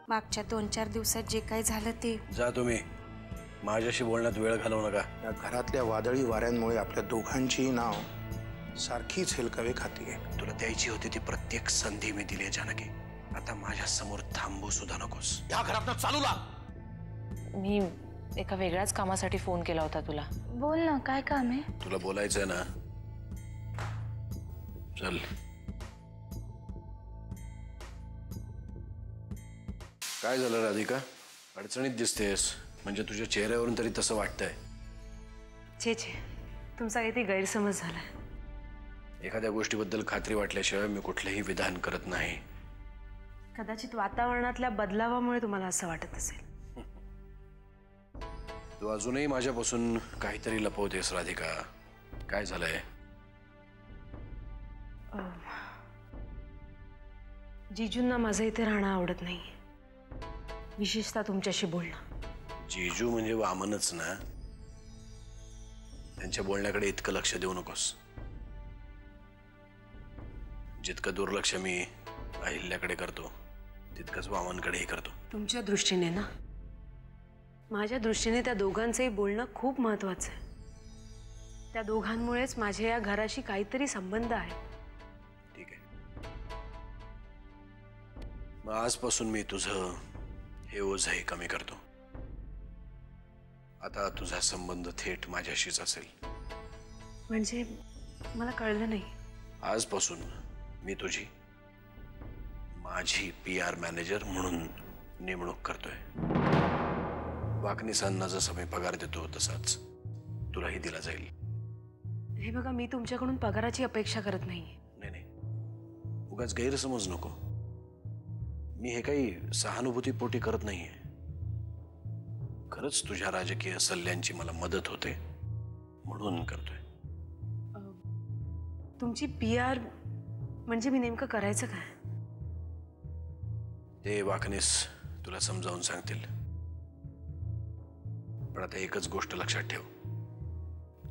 मागच्या 2-4 दिवसात जे काही झालं ते जा तुम्ही माझ्याशी बोलण्यात वेळ घालवू नका। या घरातल्या वादळी वाऱ्यांमुळे आपल्या दोघांची नाव सारखीच हेलकावे खातीये। तुला द्यायची होती ती प्रत्येक संधी मी दिली जानकी। आता माझ्या समोर थांबू सुद्धा नकोस। या घरातनं चालू ला। मी एका वेगळ्याच कामासाठी फोन केला होता तुला। बोल ना, काय काम आहे? तुला बोलायचंय ना, चल। काय झालं राधिका, अडचणीत दिसतेस? म्हणजे तुझ्या चेहऱ्यावरून तरी तसं वाटतंय। छे छे, तुमचा किती गैरसमज झालाय। एखाद्या गोष्टीबद्दल खात्री वाटल्याशिवाय मी कुठलेही विधान करत नाही। कदाचित वातावरणातल्या बदलावामुळे तुम्हाला असं वाटत असेल। तू अजूनही माझ्यापासून काहीतरी लपवतेस राधिका। काय झालंय? जीजूंना माझं इथे राहणं आवडत नाही, विशेषतः तुमच्याशी बोलणं। जीजू म्हणजे वामनच ना? त्यांच्या बोलण्याकडे इतकं लक्ष देऊ नकोस। जितकं दुर्लक्ष मी अहिल्याकडे करतो तितकंच वामनकडेही करतो। तुमच्या दृष्टीने ना, माझ्या दृष्टीने त्या दोघांचंही बोलणं खूप महत्वाचं आहे। त्या दोघांमुळेच माझ्या या घराशी काहीतरी संबंध आहे। ठीक आहे, मग आजपासून मी तुझं हे ओझही कमी करतो। आता तुझा संबंध थेट माझ्याशीच असेल। म्हणजे मला कळलं नाही। आजपासून मी तुझी माझी PR मॅनेजर म्हणून नेमणूक करतोय। वाकणीसांना जसं मी पगार देतो तसाच तुलाही दिला जाईल। हे बघा, मी तुमच्याकडून पगाराची अपेक्षा करत नाही। नाही, उगाच गैरसमज नको। मी हे काही सहानुभूतीपोटी करत नाहीये। खरंच तुझ्या राजकीय सल्ल्यांची मला मदत होते म्हणून करतोय। तुमची PR म्हणजे मी नेमकं करायचं काय? ते वाकणीस तुला समजावून सांगतील। पण आता एकच गोष्ट लक्षात ठेव,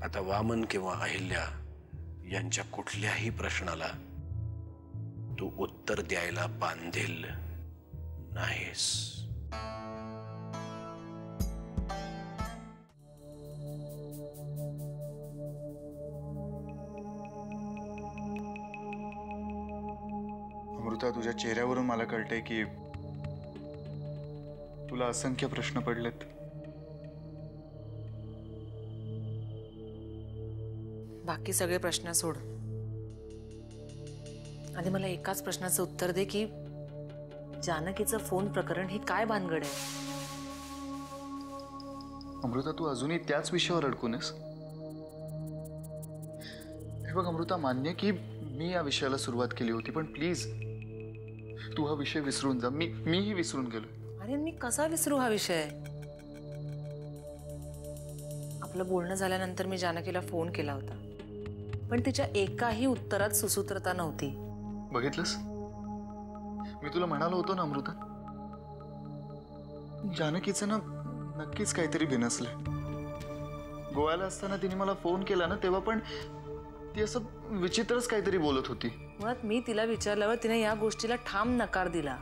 आता वामन किंवा अहिल्या यांच्या कुठल्याही प्रश्नाला तू उत्तर द्यायला बांधील नाहीस। अमृता, तुझ्या चेहऱ्यावरून मला कळतंय की तुला असंख्य प्रश्न पडलेत। बाकी सगळे प्रश्न सोड, आणि मला एकाच प्रश्नाचं उत्तर दे की जानकीचं फोन प्रकरण ही काय भानगड आहे? अमृता, तू अजूनही त्याच विषयावर अडकून आहेस? हे बघ अमृता, मान्य की मी या विषयाला सुरुवात केली होती, पण प्लीज तू हा विषय विसरून जा। मीही विसरून गेलो। अरे मी कसा विसरू हा विषय? आपलं बोलणं झाल्यानंतर मी जानकीला फोन केला होता, पण तिच्या एकाही उत्तरात सुसूत्रता नव्हती। बघितलंस, मी तुला म्हणालो होतो ना अमृता, जानकीचं ना नक्कीच काहीतरी बिनसलंय। गोव्याला असताना तिने मला फोन केला ना, तेव्हा पण ती असं विचित्रच काहीतरी बोलत होती। मुळात मी तिला विचारल्यावर तिने या गोष्टीला ठाम नकार दिला।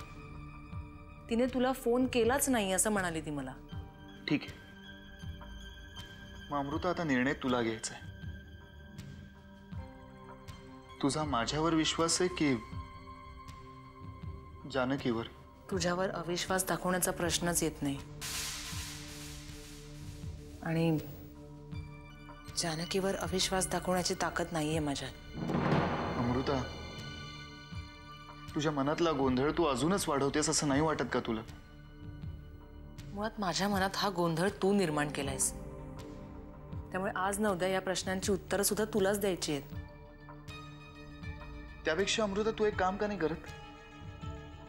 तिने तुला फोन केलाच नाही असं म्हणाली ती मला। ठीक आहे, मग अमृता आता निर्णय तुला घ्यायचा आहे। तुझा माझ्यावर विश्वास आहे की जानकीवर? तुझ्यावर अविश्वास दाखवण्याचा प्रश्नच येत नाही. आणि जानकीवर अविश्वास दाखवण्याची ताकद नाहीये माझ्यात. अमृता, तुझ्या मनातला गोंधळ तू अजूनच वाढवतेस असं नाही वाटत का तुला? मुळात माझ्या मनात हा गोंधळ तू निर्माण केलायस. त्यामुळे आज न उद्या या प्रश्नांची उत्तरं सुद्धा तुलाच द्यायची आहेत. त्यापेक्षा अमृता तू एक काम का नाही करत?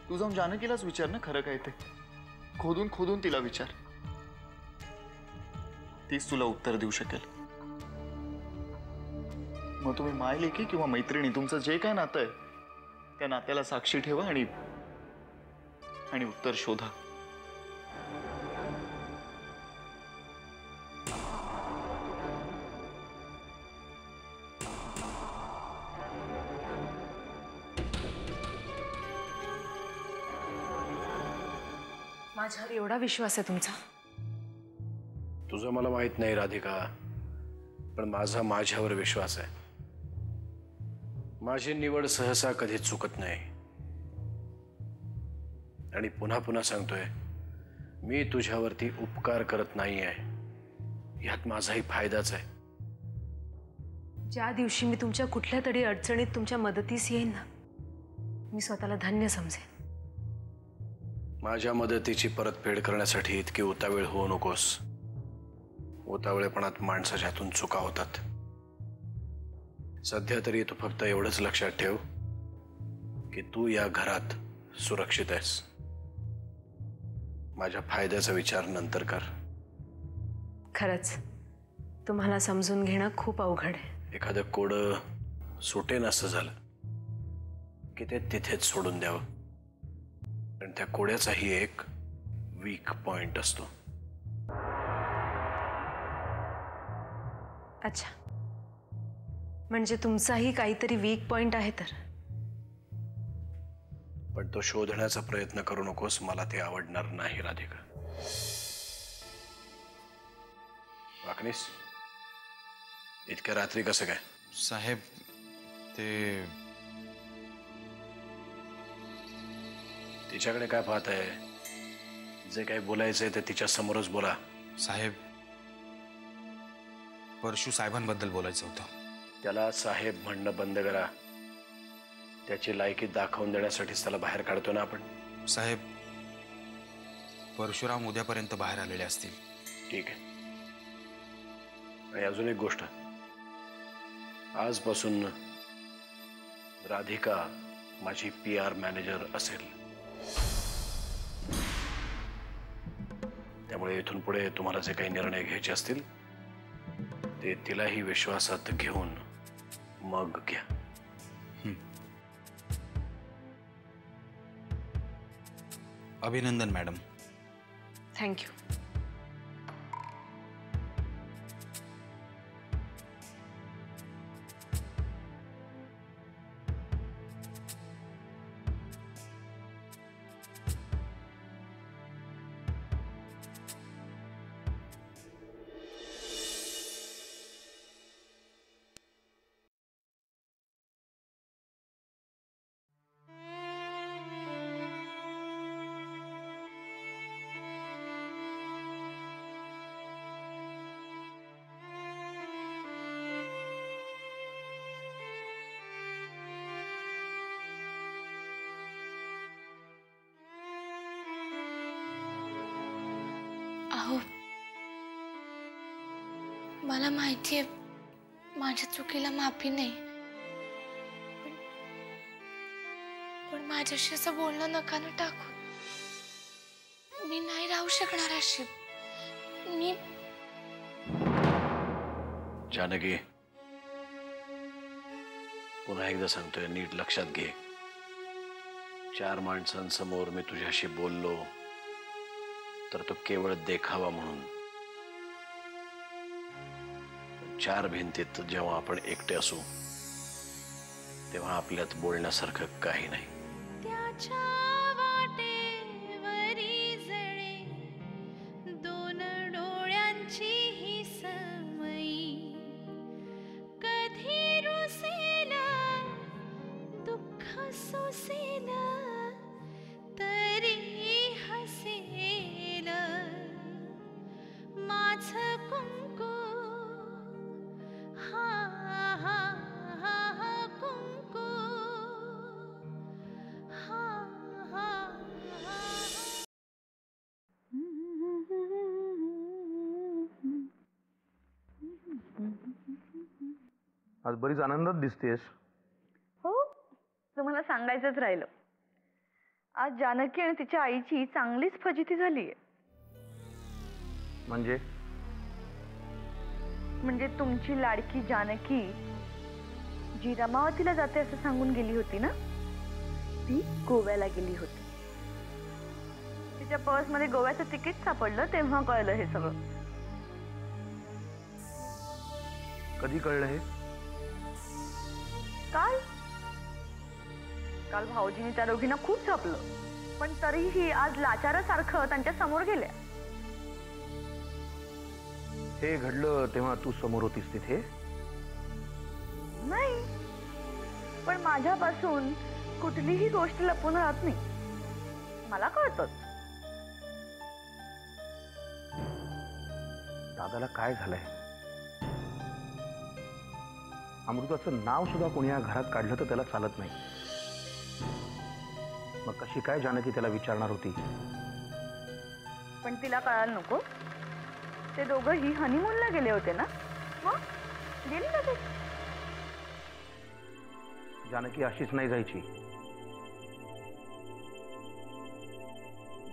तू जाऊन जानकीलाच विचार ना खरं काय ते. खोदून खोदून तिला विचार. तीच तुला उत्तर देऊ शकेल. मग तुम्ही मायलेकी किंवा मैत्रिणी तुमचं जे काय नातं आहे त्या नात्याला साक्षी ठेवा आणि उत्तर शोधा. माझ्यावर एवढा विश्वास आहे तुमचा? तुझं मला माहित नाही राधिका, पण माझा माझ्यावर विश्वास आहे. माझी निवड सहसा कधी चुकत नाही. आणि पुन्हा पुन्हा सांगतोय, मी तुझ्यावरती उपकार करत नाहीये. यात माझाही फायदाच आहे. ज्या दिवशी मी तुमच्या कुठल्या तरी अडचणीत तुमच्या मदतीस येईन ना, मी स्वतःला धन्य समजेन. माझ्या मदतीची परतफेड करण्यासाठी इतकी उतावीळ होऊ नकोस. उतावळेपणात माणसाच्या हातून चुका होतात. सध्या तरी तू फक्त एवढंच लक्षात ठेव की तू या घरात सुरक्षित आहेस. माझ्या फायद्याचा विचार नंतर कर. खरंच तुम्हाला समजून घेणं खूप अवघड आहे. एखादं कोडं सुटेन असं झालं की ते तिथेच सोडून द्यावं. पण त्या कोड्याचाही एक वीक पॉइंट असतो. अच्छा, म्हणजे तुमचाही काहीतरी वीक पॉइंट आहे तर? पण तो शोधण्याचा प्रयत्न करू नकोस. मला ते आवडणार नाही राधिका. वाकनीस, इतक्या रात्री कसं काय? साहेब, ते तिच्याकडे काय पाहत आहे? जे काही बोलायचंय ते तिच्या समोरच बोला. साहेब, परशु साहेबांबद्दल बोलायचं होतं. त्याला साहेब म्हणणं बंद करा. त्याची लायकी दाखवून देण्यासाठीच त्याला बाहेर काढतो ना आपण. साहेब, परशुराम उद्यापर्यंत बाहेर आलेले असतील. ठीक आहे. आणि अजून एक गोष्ट, आजपासून राधिका माझी PR मॅनेजर असेल. त्यामुळे इथून पुढे तुम्हाला जे काही निर्णय घ्यायचे असतील ते तिलाही विश्वासात घेऊन मग घ्या. अभिनंदन मॅडम. थँक्यू. अहो, मला माहिती आहे माझ्या चुकीला माफी नाही, पण माझ्याशी असं बोलणं नका ना टाकू. मी नाही राहू शकणार अशी. मी जानकी, पुन्हा एकदा सांगतोय, नीट लक्षात घे. 4 माणसांसमोर मी तुझ्याशी बोललो तर तो केवळ देखावा म्हणून. 4 भिंतीत जेव्हा आपण एकटे असू तेव्हा आपल्यात बोलण्यासारखं काही नाही. दुःख सोसेल तरी आज बरीच आनंदात दिसतेस. हो, तुम्हाला सांगायचंच राहिलं. आज जानकी आणि तिच्या आईची चांगलीच फजिती झालीये. म्हणजे तुमची लाडकी जानकी जी रमावतीला जाते असं सांगून गेली होती ना, ती गोव्याला गेली होती. तिच्या पर्समध्ये गोव्याचं तिकीट सापडलं तेव्हा कळलं हे सगळं. कधी कळलं हे? काल भाऊजींनी त्या दोघींना खूप छापलं, पण तरीही आज लाचारासारखं त्यांच्या समोर गेल्या. हे घडलं तेव्हा तू समोर होतीस तिथे? नाही, पण माझ्यापासून कुठलीही गोष्ट लपून राहत नाही, मला कळतंच. दादाला काय झालंय? अमृताचं नाव सुद्धा कोणी या घरात काढलं तर त्याला चालत नाही. मग कशी काय जानकी त्याला विचारणार होती? पण तिला कळायला नको. ते दोघंही हनीमूनला गेले होते ना, मग गेली ना ते. जानकी अशीच नाही जायची.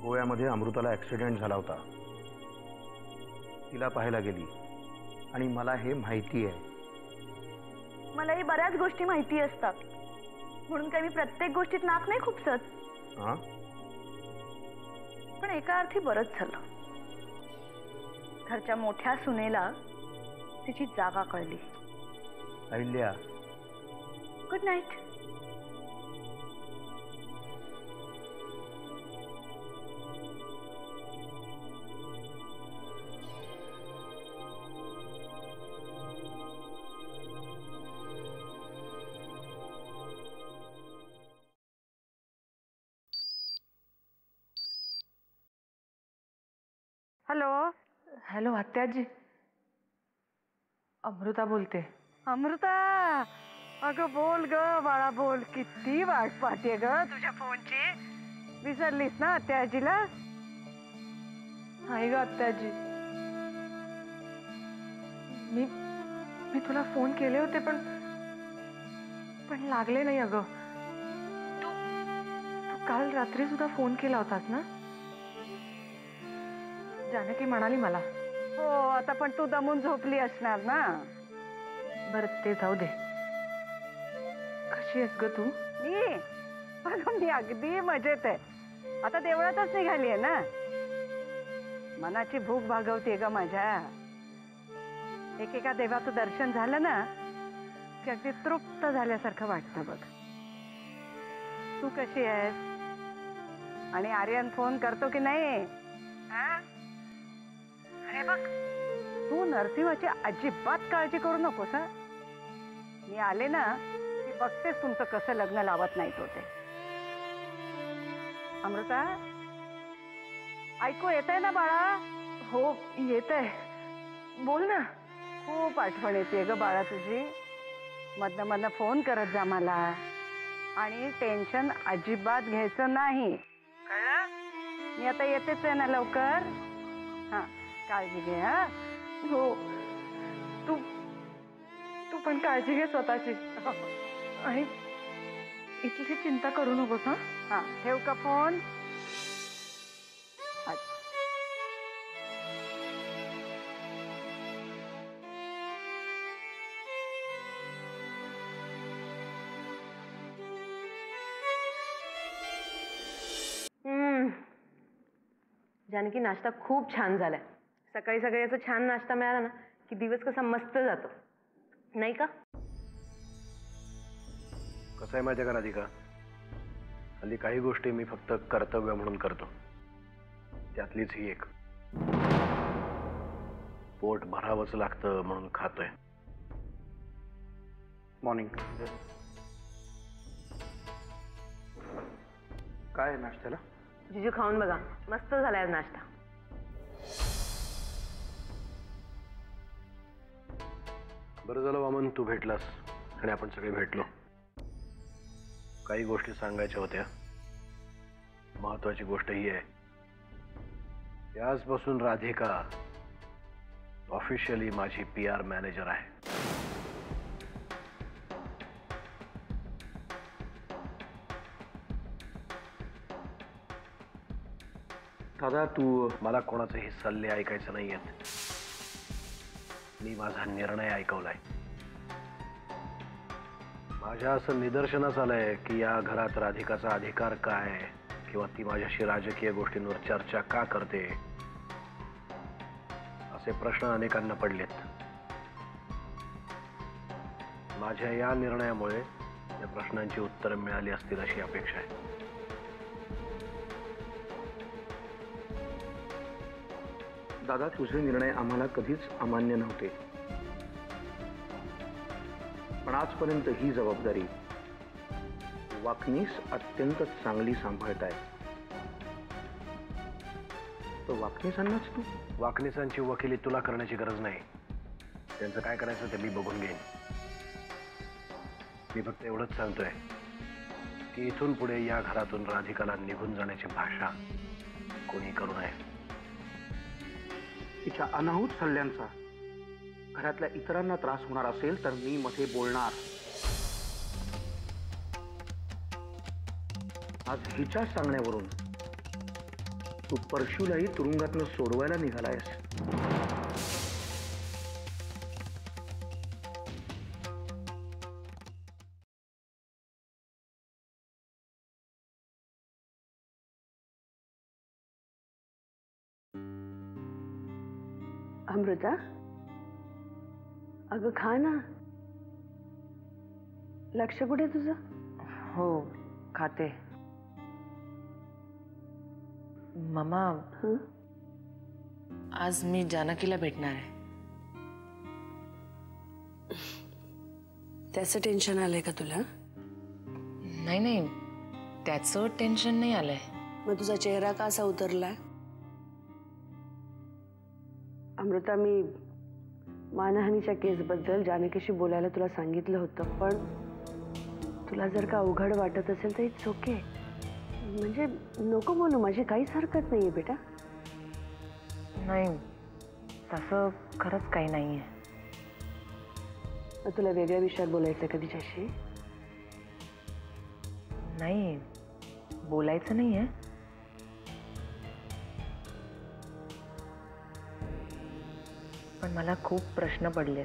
गोव्यामध्ये अमृताला ऍक्सिडेंट झाला होता, तिला पाहायला गेली आणि मला हे माहिती आहे. मलाही बऱ्याच गोष्टी माहिती असतात, म्हणून काही मी प्रत्येक गोष्टीत नाक नाही खुपसत. पण एका अर्थी बरंच झालं. घरच्या मोठ्या सुनेला तिची जागा कळली. Ahilya, good night. Hello. Hello आत्याजी, अमृता बोलते. अमृता, अगं बोल ग बाळा, बोल. किती वाट पाहते ग तुझ्या फोनची. विसरलीस ना आत्याजीला? नाही ग आत्याजी, मी तुला फोन केले होते पण लागले नाही. अगं तू काल रात्री सुद्धा फोन केला होतास ना? जानकी म्हणाली मला. हो, आता पण तू दमून झोपली असणार ना. बरं ते जाऊ दे. कशी आहेस ग तू? मी अगदी मजेत आहे. आता देवळातच निघाली आहे ना. मनाची भूक भागवते ग माझ्या. एकेका देवाचं दर्शन झालं ना की अगदी तृप्त झाल्यासारखं वाटतं बघ. तू कशी आहेस? आणि आर्यन फोन करतो की नाही? अरे बघ, तू नरसिंहाची अजिबात काळजी करू नकोस. मी आले ना की बघतेस तुमचं कसं लग्न लावत नाहीत होते. अमृता, ऐकू येतंय ना बाळा? हो येत आहे, बोल ना. खूप आठवण येते ग बाळा तुझी. मधनं मधनं फोन करत जा मला. आणि टेन्शन अजिबात घ्यायचं नाही, कळलं? मी आता येतेच आहे ना लवकर. हां, काळजी घे. हा हो, तू पण काळजी घे स्वतःची. आणि इतकी चिंता करू नकोस. हां, ठेव का फोन? जानकी, नाश्ता खूप छान झालाय. सकाळी सकाळी असं छान नाश्ता मिळाला ना की दिवस कसा मस्त जातो, नाही का? कसं आहे माहिती आहे का राधिका, हल्ली काही गोष्टी मी फक्त कर्तव्य म्हणून करतो. त्यातलीच ही एक. पोट भरावंच लागतं म्हणून खातोय. मॉर्निंग. काय नाश्त्याला? जिजू खाऊन बघा, मस्त झालाय नाश्ता. बरं झालं वामन, तू भेटलास आणि आपण सगळे भेटलो. काही गोष्टी सांगायच्या होत्या. महत्वाची गोष्ट ही आहे, आजपासून राधिका ऑफिशियली माझी PR मॅनेजर आहे. दादा तू मला कोणाचेही सल्ले ऐकायचे नाहीयेत. मी माझा निर्णय ऐकवलाय. माझ्या असं निदर्शनास आलंय की या घरात राधिकाचा अधिकार काय किंवा ती माझ्याशी राजकीय गोष्टींवर चर्चा का करते असे प्रश्न अनेकांना पडलेत. माझ्या या निर्णयामुळे या प्रश्नांची उत्तरं मिळाली असतील अशी अपेक्षा आहे. दादा तुझे निर्णय आम्हाला कधीच अमान्य नव्हते, पण आजपर्यंत ही जबाबदारी वाकनीस अत्यंत चांगली सांभाळताय. तर वाकनीसांनाच तू वाकणीसांची वकिली तुला करण्याची गरज नाही. त्यांचं काय करायचं ते मी बघून घेईन. मी फक्त एवढंच सांगतोय की इथून पुढे या घरातून राधिकाला निघून जाण्याची भाषा कोणी करू नये. तिच्या अनाहूत सल्ल्यांचा घरातल्या इतरांना त्रास होणार असेल तर मी मध्ये बोलणार. आज हिच्या सांगण्यावरून तू परशूलाही तुरुंगातनं सोडवायला निघालायस. अमृता, अगं खा ना. लक्ष कुठे तुझं? हो खाते. मामा हं? आज मी जानकीला भेटणार आहे. त्याचं टेन्शन आलंय का तुला? नाही नाही, त्याचं टेन्शन नाही आलंय. मग तुझा चेहरा का असा उतरलाय? अमृता, मी मानहानीच्या केसबद्दल जानकीशी बोलायला तुला सांगितलं होतं, पण तुला जर का अवघड वाटत असेल तर इट्स ओके. म्हणजे नको बोलू, माझी काहीच हरकत नाहीये बेटा. नाही तसं खरंच काही नाही आहे. मग तुला वेगळ्या विषयात बोलायचं का तिच्याशी? नाही बोलायचं नाही आहे. पण मला खूप प्रश्न पडले,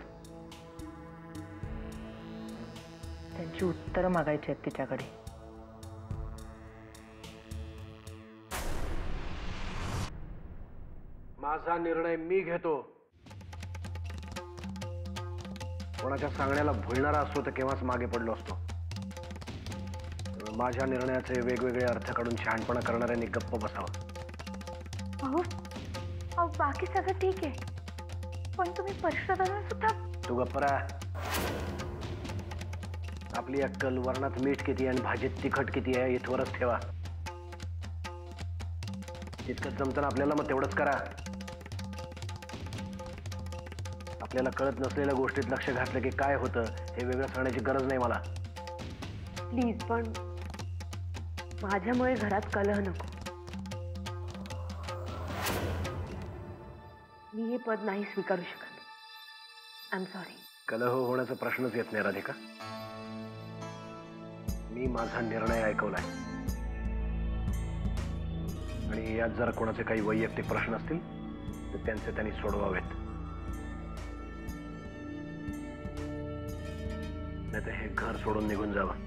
त्यांची उत्तरं मागायची आहेत तिच्याकडे. माझा निर्णय मी घेतो. कोणाच्या सांगण्याला भुलणारा असतो तर केव्हाच मागे पडलो असतो. माझ्या निर्णयाचे वेगवेगळे अर्थ काढून शहाणपणा करणाऱ्यांनी गप्प बसावं. अहो बाकी सगळं ठीक आहे, पण तुम्ही परशुरामांना सुद्धा. तू गप्प राहा. आपली अक्कल वरणात मीठ किती आणि भाजीत तिखट किती आहे इथवरच ठेवा. इतकंच जमतं ना आपल्याला, मग तेवढंच करा. आपल्याला कळत नसलेल्या गोष्टीत लक्ष घातलं की काय होतं हे वेगळं सांगण्याची गरज नाही मला. प्लीज, पण माझ्यामुळे घरात कलह नको. मी हे पद नाही स्वीकारू शकत. I am sorry. कलह होण्याचा प्रश्नच येत नाही राधिका. मी माझा निर्णय ऐकवलाय आणि यात जर कोणाचे काही वैयक्तिक प्रश्न असतील तर त्यांचे त्यांनी सोडवावेत. नाही तर हे घर सोडून निघून जावं.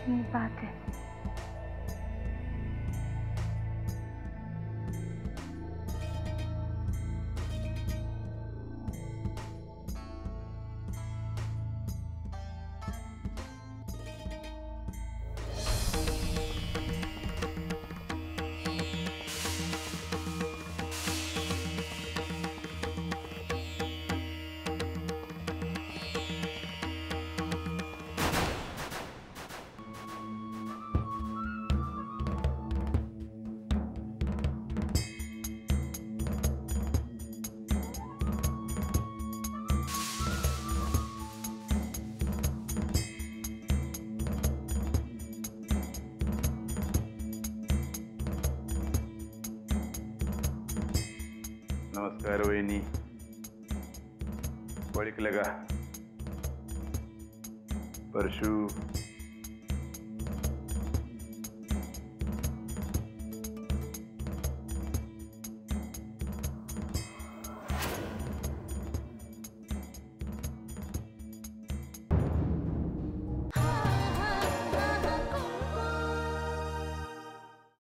मी पाहते. सर्वनी ओळखलं का? परशू